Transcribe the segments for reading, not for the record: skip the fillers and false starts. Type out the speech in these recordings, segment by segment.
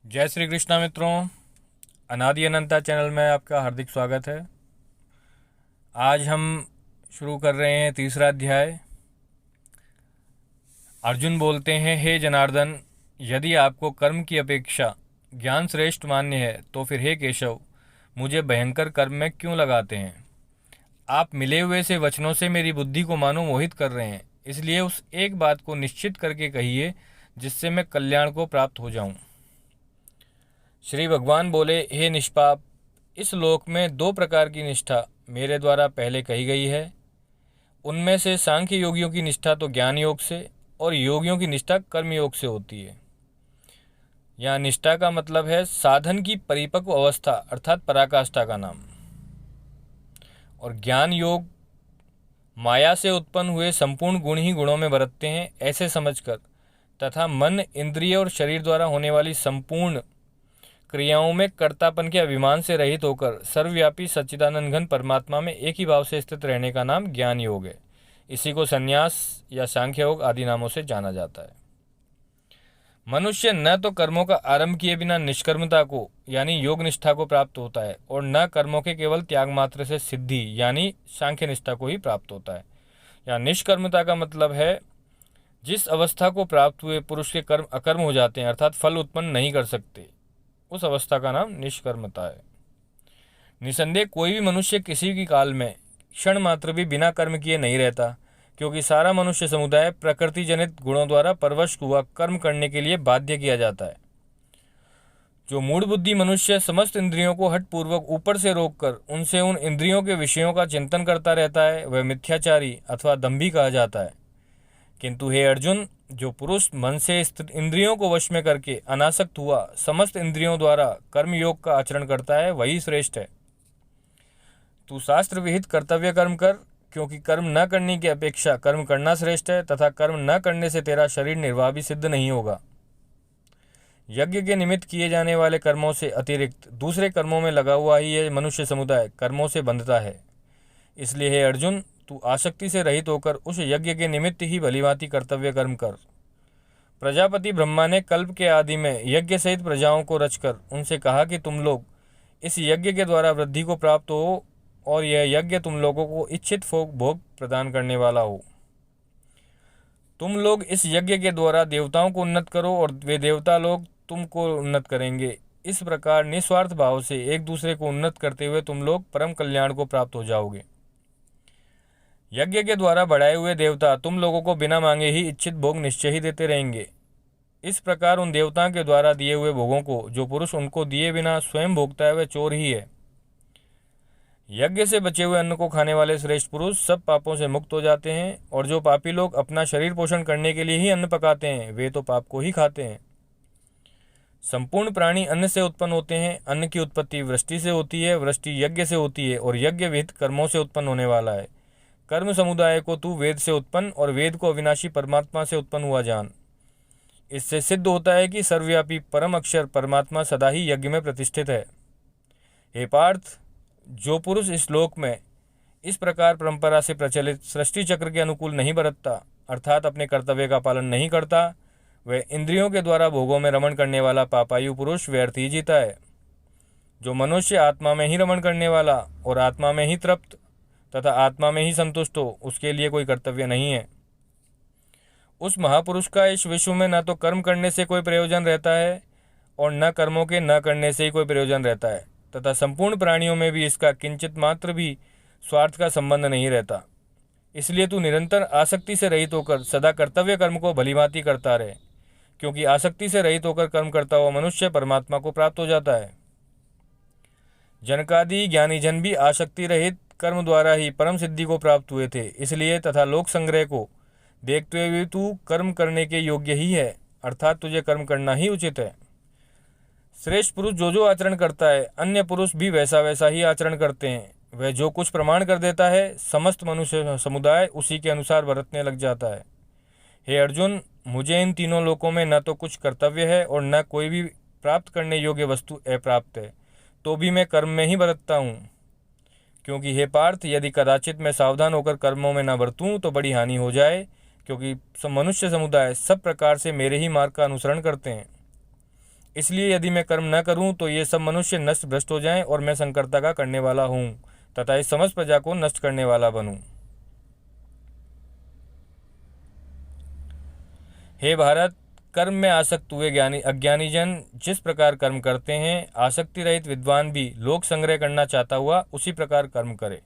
जय श्री कृष्णा मित्रों। अनादि अनंता चैनल में आपका हार्दिक स्वागत है। आज हम शुरू कर रहे हैं तीसरा अध्याय। अर्जुन बोलते हैं, हे जनार्दन, यदि आपको कर्म की अपेक्षा ज्ञान श्रेष्ठ मान्य है तो फिर हे केशव, मुझे भयंकर कर्म में क्यों लगाते हैं। आप मिले हुए से वचनों से मेरी बुद्धि को मानो मोहित कर रहे हैं, इसलिए उस एक बात को निश्चित करके कहिए जिससे मैं कल्याण को प्राप्त हो जाऊं। श्री भगवान बोले, हे निष्पाप, इस लोक में दो प्रकार की निष्ठा मेरे द्वारा पहले कही गई है। उनमें से सांख्य योगियों की निष्ठा तो ज्ञान योग से और योगियों की निष्ठा कर्म योग से होती है। यहाँ निष्ठा का मतलब है साधन की परिपक्व अवस्था अर्थात पराकाष्ठा का नाम। और ज्ञान योग माया से उत्पन्न हुए संपूर्ण गुण ही गुणों में बरतते हैं ऐसे समझकर तथा मन, इंद्रिय और शरीर द्वारा होने वाली संपूर्ण क्रियाओं में कर्तापन के अभिमान से रहित होकर सर्वव्यापी सच्चिदानंद घन परमात्मा में एक ही भाव से स्थित रहने का नाम ज्ञान योग है। इसी को संन्यास या सांख्य योग आदि नामों से जाना जाता है। मनुष्य न तो कर्मों का आरंभ किए बिना निष्कर्मता को यानी योग निष्ठा को प्राप्त होता है और न कर्मों के केवल त्याग मात्र से सिद्धि यानी सांख्य निष्ठा को ही प्राप्त होता है। या निष्कर्मता का मतलब है जिस अवस्था को प्राप्त हुए पुरुष के कर्म अकर्म हो जाते हैं अर्थात फल उत्पन्न नहीं कर सकते, उस अवस्था का नाम निष्कर्मता है। निसंदेह कोई भी मनुष्य किसी भी काल में क्षण मात्र भी बिना कर्म किए नहीं रहता, क्योंकि सारा मनुष्य समुदाय प्रकृति जनित गुणों द्वारा परवश हुआ कर्म करने के लिए बाध्य किया जाता है। जो मूढ़ बुद्धि मनुष्य समस्त इंद्रियों को हठपूर्वक ऊपर से रोककर उनसे उन इंद्रियों के विषयों का चिंतन करता रहता है, वह मिथ्याचारी अथवा दंभी कहा जाता है। किंतु हे अर्जुन, जो पुरुष मन से इंद्रियों को वश में करके अनासक्त हुआ समस्त इंद्रियों द्वारा कर्म योग का आचरण करता है वही श्रेष्ठ है। तू शास्त्र विहित कर्तव्य कर्म कर, क्योंकि कर्म न करने की अपेक्षा कर्म करना श्रेष्ठ है तथा कर्म न करने से तेरा शरीर निर्वाह भी सिद्ध नहीं होगा। यज्ञ के निमित्त किए जाने वाले कर्मों से अतिरिक्त दूसरे कर्मों में लगा हुआ ही यह मनुष्य समुदाय कर्मों से बंधता है। इसलिए हे अर्जुन, तू आसक्ति से रहित होकर उस यज्ञ के निमित्त ही भलीभांति कर्तव्य कर्म कर। प्रजापति ब्रह्मा ने कल्प के आदि में यज्ञ सहित प्रजाओं को रचकर उनसे कहा कि तुम लोग इस यज्ञ के द्वारा वृद्धि को प्राप्त हो और यह यज्ञ तुम लोगों को इच्छित भोग प्रदान करने वाला हो। तुम लोग इस यज्ञ के द्वारा देवताओं को उन्नत करो और वे देवता लोग तुमको उन्नत करेंगे। इस प्रकार निस्वार्थ भाव से एक दूसरे को उन्नत करते हुए तुम लोग परम कल्याण को प्राप्त हो जाओगे। यज्ञ के द्वारा बढ़ाए हुए देवता तुम लोगों को बिना मांगे ही इच्छित भोग निश्चय ही देते रहेंगे। इस प्रकार उन देवताओं के द्वारा दिए हुए भोगों को जो पुरुष उनको दिए बिना स्वयं भोगता है वह चोर ही है। यज्ञ से बचे हुए अन्न को खाने वाले श्रेष्ठ पुरुष सब पापों से मुक्त हो जाते हैं, और जो पापी लोग अपना शरीर पोषण करने के लिए ही अन्न पकाते हैं वे तो पाप को ही खाते हैं। संपूर्ण प्राणी अन्न से उत्पन्न होते हैं। अन्न की उत्पत्ति वृष्टि से होती है, वृष्टि यज्ञ से होती है और यज्ञ विहित कर्मों से उत्पन्न होने वाला है। कर्म समुदाय को तू वेद से उत्पन्न और वेद को अविनाशी परमात्मा से उत्पन्न हुआ जान। इससे सिद्ध होता है कि सर्वव्यापी परम अक्षर परमात्मा सदा ही यज्ञ में प्रतिष्ठित है। हे पार्थ, जो पुरुष इस श्लोक में इस प्रकार परंपरा से प्रचलित सृष्टि चक्र के अनुकूल नहीं बरतता अर्थात अपने कर्तव्य का पालन नहीं करता, वह इंद्रियों के द्वारा भोगों में रमण करने वाला पापायु पुरुष व्यर्थ ही जीता है। जो मनुष्य आत्मा में ही रमण करने वाला और आत्मा में ही तृप्त तथा आत्मा में ही संतुष्ट हो, उसके लिए कोई कर्तव्य नहीं है। उस महापुरुष का इस विश्व में न तो कर्म करने से कोई प्रयोजन रहता है और न कर्मों के न करने से ही कोई प्रयोजन रहता है, तथा संपूर्ण प्राणियों में भी इसका किंचित मात्र भी स्वार्थ का संबंध नहीं रहता। इसलिए तू निरंतर आसक्ति से रहित होकर सदा कर्तव्य कर्म को भलीभांति करता रहे, क्योंकि आसक्ति से रहित होकर कर्म करता हुआ मनुष्य परमात्मा को प्राप्त हो जाता है। जनकादि ज्ञानी जन भी आसक्ति रहित कर्म द्वारा ही परम सिद्धि को प्राप्त हुए थे। इसलिए तथा लोक संग्रह को देखते हुए तू कर्म करने के योग्य ही है, अर्थात तुझे कर्म करना ही उचित है। श्रेष्ठ पुरुष जो जो आचरण करता है अन्य पुरुष भी वैसा वैसा ही आचरण करते हैं। वह जो कुछ प्रमाण कर देता है समस्त मनुष्य समुदाय उसी के अनुसार बरतने लग जाता है। हे अर्जुन, मुझे इन तीनों लोकों में न तो कुछ कर्तव्य है और न कोई भी प्राप्त करने योग्य वस्तु अप्राप्त है, तो भी मैं कर्म में ही बरतता हूँ। क्योंकि हे पार्थ, यदि कदाचित मैं सावधान होकर कर्मों में न बरतूं तो बड़ी हानि हो जाए, क्योंकि मनुष्य समुदाय सब प्रकार से मेरे ही मार्ग का अनुसरण करते हैं। इसलिए यदि मैं कर्म न करूं तो ये सब मनुष्य नष्ट भ्रष्ट हो जाएं और मैं संकर्ता का करने वाला हूं तथा इस समस्त प्रजा को नष्ट करने वाला बनूं। हे भारत, कर्म में आसक्त हुए अज्ञानी जन जिस प्रकार कर्म करते हैं, आसक्ति रहित विद्वान भी लोक संग्रह करना चाहता हुआ उसी प्रकार कर्म करे।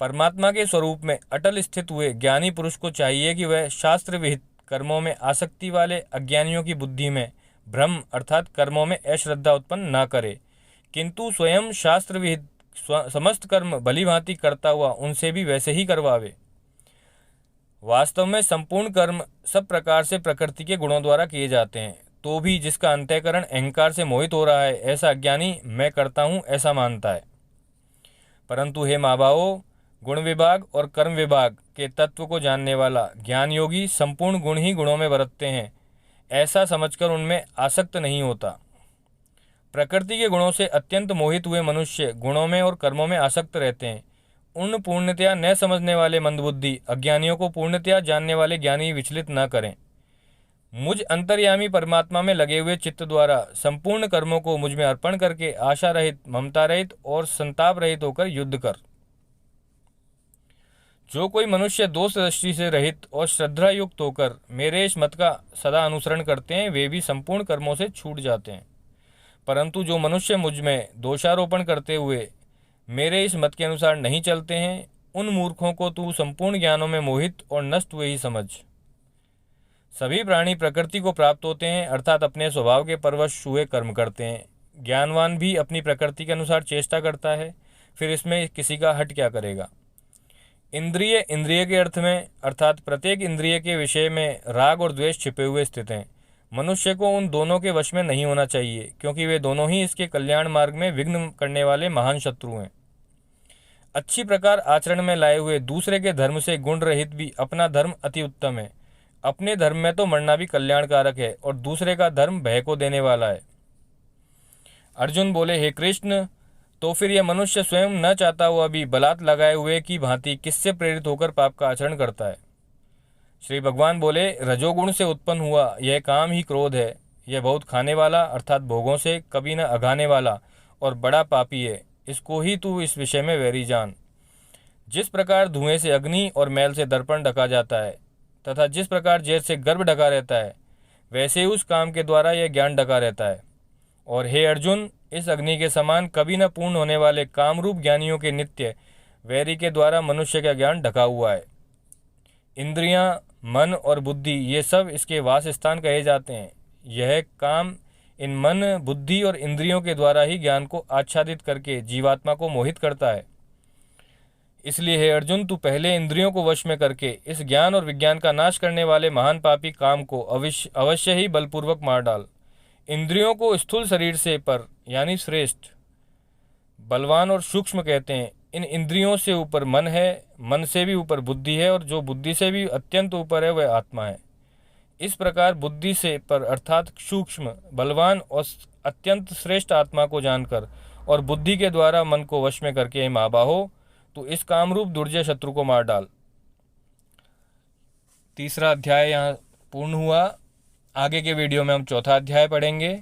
परमात्मा के स्वरूप में अटल स्थित हुए ज्ञानी पुरुष को चाहिए कि वह शास्त्र विहित कर्मों में आसक्ति वाले अज्ञानियों की बुद्धि में भ्रम अर्थात कर्मों में अश्रद्धा उत्पन्न न करे, किंतु स्वयं शास्त्र विहित समस्त कर्म भली भांति करता हुआ उनसे भी वैसे ही करवावे। वास्तव में संपूर्ण कर्म सब प्रकार से प्रकृति के गुणों द्वारा किए जाते हैं, तो भी जिसका अंतःकरण अहंकार से मोहित हो रहा है, ऐसा अज्ञानी मैं करता हूँ ऐसा मानता है। परंतु हे महाबाहो, गुण विभाग और कर्म विभाग के तत्व को जानने वाला ज्ञान योगी संपूर्ण गुण ही गुणों में बरतते हैं, ऐसा समझकर उनमें आसक्त नहीं होता। प्रकृति के गुणों से अत्यंत मोहित हुए मनुष्य गुणों में और कर्मों में आसक्त रहते हैं। उन पूर्णतया न समझने वाले मंदबुद्धि अज्ञानियों को पूर्णतया जानने वाले ज्ञानी विचलित न करें। मुझ अंतर्यामी परमात्मा में लगे हुए चित्त द्वारा संपूर्ण कर्मों को मुझ में अर्पण करके आशा रहित, ममता रहित और संताप रहित होकर युद्ध कर। जो कोई मनुष्य दोष दृष्टि से रहित और श्रद्धा युक्त होकर मेरे इस मत का सदा अनुसरण करते हैं, वे भी संपूर्ण कर्मों से छूट जाते हैं। परंतु जो मनुष्य मुझ में दोषारोपण करते हुए मेरे इस मत के अनुसार नहीं चलते हैं, उन मूर्खों को तू संपूर्ण ज्ञानों में मोहित और नष्ट हुए ही समझ। सभी प्राणी प्रकृति को प्राप्त होते हैं अर्थात अपने स्वभाव के परवश हुए कर्म करते हैं। ज्ञानवान भी अपनी प्रकृति के अनुसार चेष्टा करता है, फिर इसमें किसी का हट क्या करेगा। इंद्रिय के अर्थ में अर्थात प्रत्येक इंद्रिय के विषय में राग और द्वेष छिपे हुए स्थित हैं। मनुष्य को उन दोनों के वश में नहीं होना चाहिए, क्योंकि वे दोनों ही इसके कल्याण मार्ग में विघ्न करने वाले महान शत्रु हैं। अच्छी प्रकार आचरण में लाए हुए दूसरे के धर्म से गुण रहित भी अपना धर्म अति उत्तम है। अपने धर्म में तो मरना भी कल्याणकारक है और दूसरे का धर्म भय को देने वाला है। अर्जुन बोले, हे कृष्ण, तो फिर यह मनुष्य स्वयं न चाहता हुआ भी बलात् लगाए हुए की भांति किससे प्रेरित होकर पाप का आचरण करता है। श्री भगवान बोले, रजोगुण से उत्पन्न हुआ यह काम ही क्रोध है। यह बहुत खाने वाला अर्थात भोगों से कभी न अघाने वाला और बड़ा पापी है। इसको ही तू इस विषय में वैरी जान। जिस प्रकार धुएं से अग्नि और मैल से दर्पण ढका जाता है तथा जिस प्रकार जैत से गर्भ ढका रहता है, वैसे ही उस काम के द्वारा यह ज्ञान ढका रहता है। और हे अर्जुन, इस अग्नि के समान कभी न पूर्ण होने वाले कामरूप ज्ञानियों के नित्य वैरी के द्वारा मनुष्य का ज्ञान ढका हुआ है। इंद्रियां, मन और बुद्धि ये सब इसके वास स्थान कहे जाते हैं। यह काम इन मन, बुद्धि और इंद्रियों के द्वारा ही ज्ञान को आच्छादित करके जीवात्मा को मोहित करता है। इसलिए हे अर्जुन, तू पहले इंद्रियों को वश में करके इस ज्ञान और विज्ञान का नाश करने वाले महान पापी काम को अवश्य ही बलपूर्वक मार डाल। इंद्रियों को स्थूल शरीर से पर यानी श्रेष्ठ, बलवान और सूक्ष्म कहते हैं। इन इंद्रियों से ऊपर मन है, मन से भी ऊपर बुद्धि है और जो बुद्धि से भी अत्यंत ऊपर है वह आत्मा है। इस प्रकार बुद्धि से पर अर्थात सूक्ष्म, बलवान और अत्यंत श्रेष्ठ आत्मा को जानकर और बुद्धि के द्वारा मन को वश में करके महाबाहो, तो इस कामरूप दुर्जय शत्रु को मार डाल। तीसरा अध्याय यहाँ पूर्ण हुआ। आगे के वीडियो में हम चौथा अध्याय पढ़ेंगे।